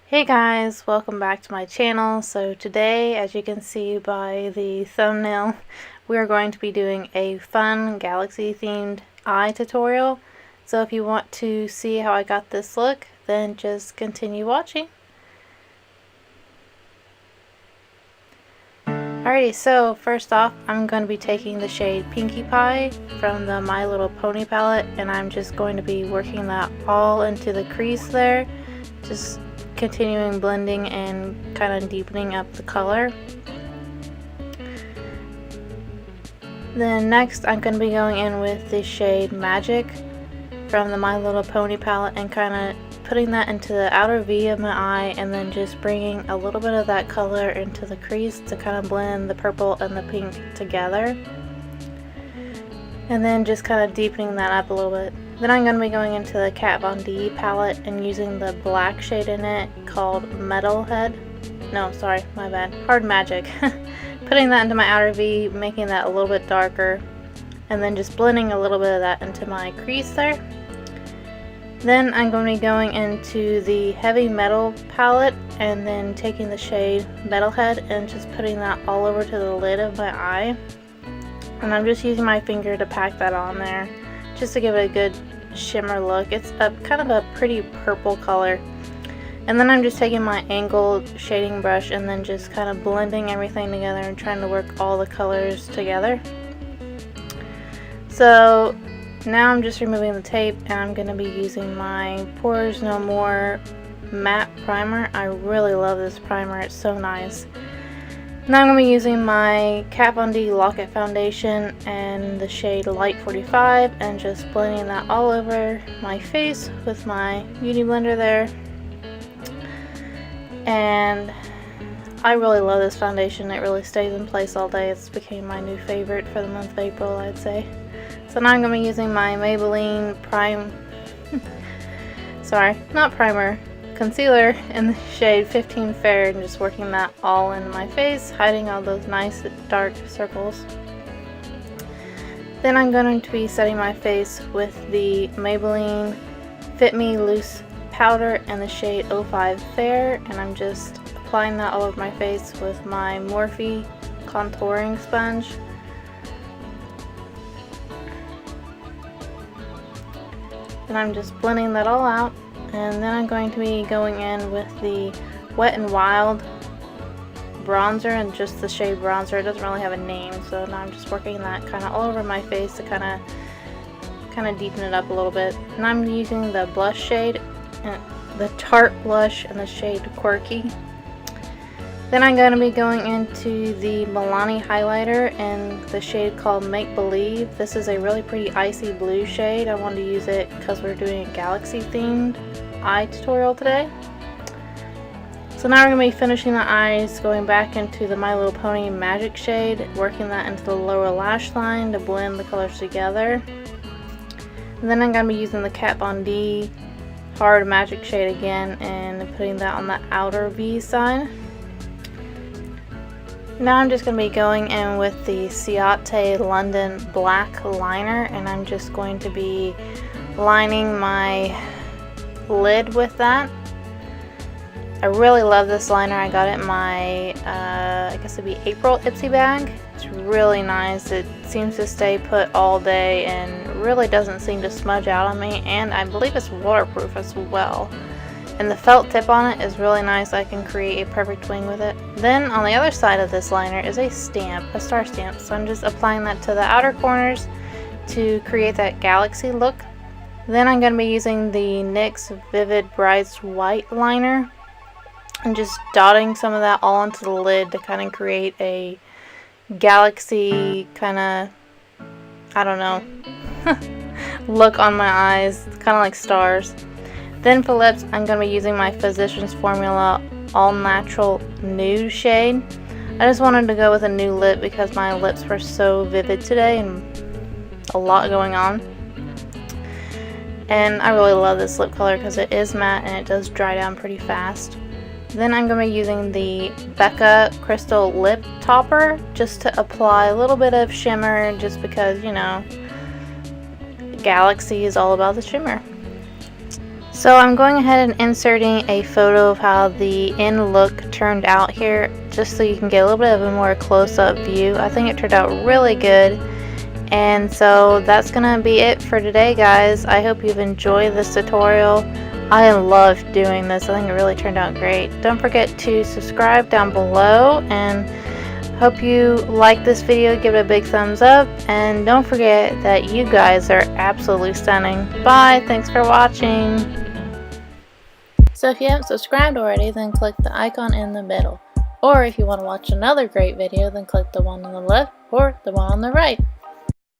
Hey guys, welcome back to my channel. So today, as you can see by the thumbnail, we are going to be doing a fun galaxy themed eye tutorial. So if you want to see how I got this look, then just continue watching. Alrighty, so first off, I'm going to be taking the shade Pinkie Pie from the My Little Pony palette, and I'm just going to be working that all into the crease there, just continuing blending and kind of deepening up the color. Then next I'm going to be going in with the shade Magic from the My Little Pony palette and kind of putting that into the outer V of my eye, and then just bringing a little bit of that color into the crease to kind of blend the purple and the pink together, and then just kind of deepening that up a little bit. Then I'm going to be going into the Kat Von D palette and using the black shade in it called Hard Magic. Putting that into my outer V, making that a little bit darker, and then just blending a little bit of that into my crease there. Then I'm going to be going into the Heavy Metal Palette and then taking the shade Metalhead and just putting that all over to the lid of my eye. And I'm just using my finger to pack that on there, just to give it a good shimmer look. It's a kind of a pretty purple color. And then I'm just taking my angled shading brush and then just kind of blending everything together and trying to work all the colors together. So now I'm just removing the tape, and I'm going to be using my Pores No More matte primer. I really love this primer, it's so nice. Now I'm going to be using my Kat Von D Lock-It foundation and the shade Light 45 and just blending that all over my face with my beauty blender there. And I really love this foundation. It really stays in place all day. It's became my new favorite for the month of April, I'd say. So now I'm going to be using my Maybelline concealer in the shade 15 Fair and just working that all in my face, hiding all those nice dark circles. Then I'm going to be setting my face with the Maybelline Fit Me Loose powder in the shade 05 Fair, and I'm just applying that all over my face with my Morphe contouring sponge. And I'm just blending that all out. And then I'm going to be going in with the Wet n Wild bronzer and just the shade bronzer. It doesn't really have a name, so now I'm just working that kind of all over my face to kind of deepen it up a little bit. And I'm using the blush shade, the Tarte blush in the shade Quirky. Then I'm going to be going into the Milani highlighter in the shade called Make Believe. This is a really pretty icy blue shade. I wanted to use it because we're doing a galaxy themed eye tutorial today. So now we're going to be finishing the eyes, going back into the My Little Pony Magic shade, working that into the lower lash line to blend the colors together. And then I'm going to be using the Kat Von D Hard Magic shade again and putting that on the outer V side. Now I'm just going to be going in with the Ciate London Black Liner, and I'm just going to be lining my lid with that. I really love this liner. I got it in my, I guess it'd be April Ipsy bag. It's really nice. It seems to stay put all day and really doesn't seem to smudge out on me, and I believe it's waterproof as well. And the felt tip on it is really nice. I can create a perfect wing with it. Then on the other side of this liner is a stamp, a star stamp. So I'm just applying that to the outer corners to create that galaxy look. Then I'm going to be using the NYX Vivid Brights White liner and just dotting some of that all into the lid to kind of create a galaxy kind of, I don't know, look on my eyes, kind of like stars. Then for lips, I'm going to be using my Physicians Formula All Natural Nude shade. I just wanted to go with a new lip because my lips were so vivid today and a lot going on. And I really love this lip color because it is matte and it does dry down pretty fast. Then I'm going to be using the Becca Crystal Lip Topper just to apply a little bit of shimmer, just because, you know, Galaxy is all about the shimmer. So I'm going ahead and inserting a photo of how the end look turned out here, just so you can get a little bit of a more close-up view. I think it turned out really good. And so that's gonna be it for today, guys. I hope you've enjoyed this tutorial. I loved doing this. I think it really turned out great. Don't forget to subscribe down below, and hope you like this video. Give it a big thumbs up, and don't forget that you guys are absolutely stunning. Bye. Thanks for watching. So if you haven't subscribed already, then click the icon in the middle. Or if you want to watch another great video, then click the one on the left or the one on the right.